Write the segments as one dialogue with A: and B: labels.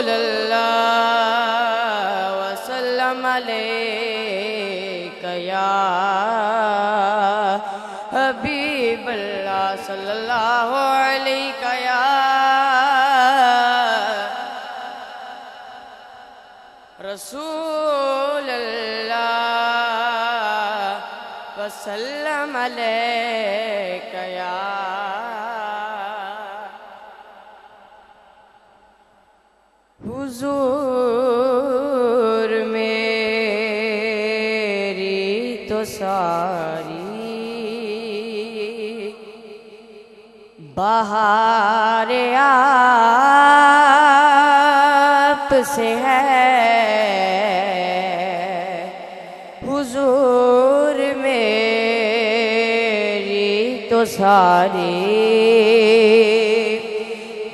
A: सल्लल्लाहु वसल्लम अलैका या हबीबल्लाह सल्लल्लाहु अलैका या रसूलल्लाह वसल्लम अलैका या हुजूर मेरी तो सारी बहार आप से है। हुजूर मेरी तो सारी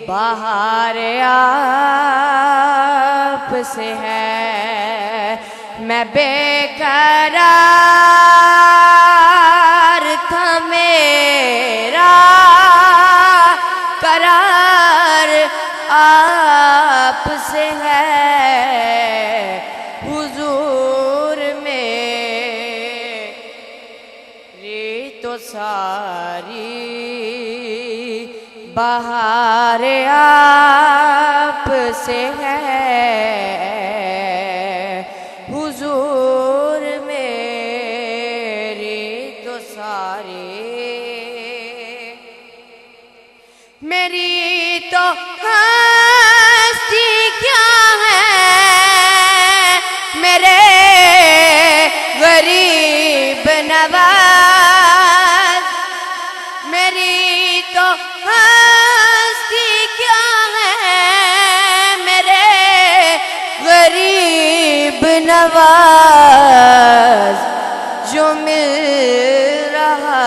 A: बहार आप से है। मैं बेकरार था मेरा करार आप से है। हुजूर मेरी तो सारी बहार आप से है। हुजूर मेरी तो सारी मेरी तो हस्ती क्या है मेरे गरीब नवाज। मेरी तो हस्ती क्या है मेरे गरीब नवाज। जो मिल रहा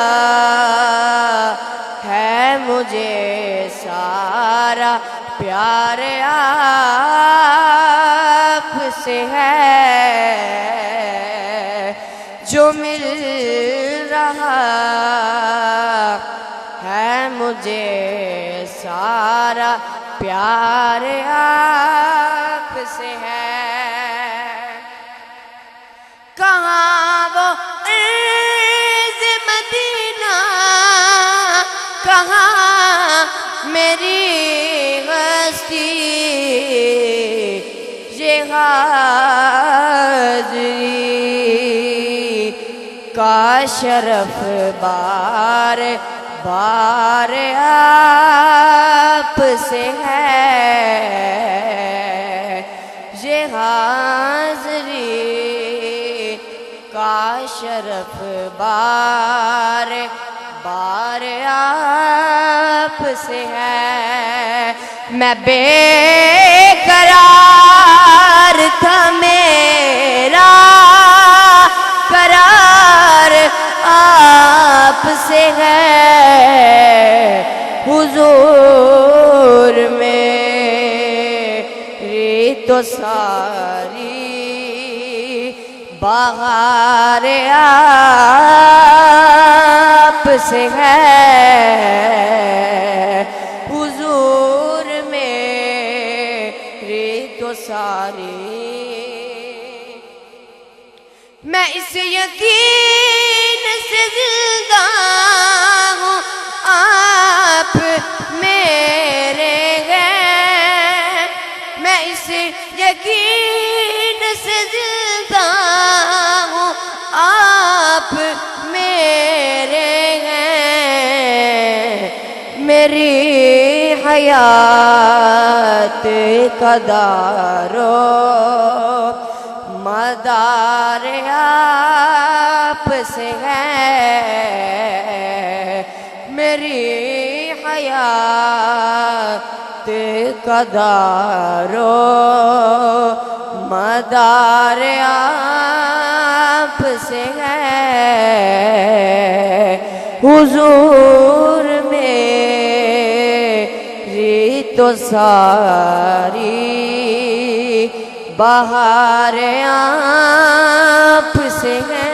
A: है मुझे सारा प्यार आप से है। जो मिल रहा है मुझे सारा प्यार आप से है। कहाँ वो इज़ मदीना कहाँ मेरी हस्ती ये हाज़री का शरफ बार बार आप से है। ये हाज़री का शरफ बार बार आप से है। मैं बेकरार था मेरा करार आप से है। हुजूर मेरी तो सारी बहार आप से है। हुजूर मेरी तो सारी मैं इस यकीन से जिंदा हूँ आप मेरे हैं। मैं इस यकीन से जिंदा हूँ आप मेरे हैं। मेरी हयात का दारो मदार आप से है। मेरी हयात का दारो मदार आप से है। हुजूर मेरी तो सारी बहार आप से है।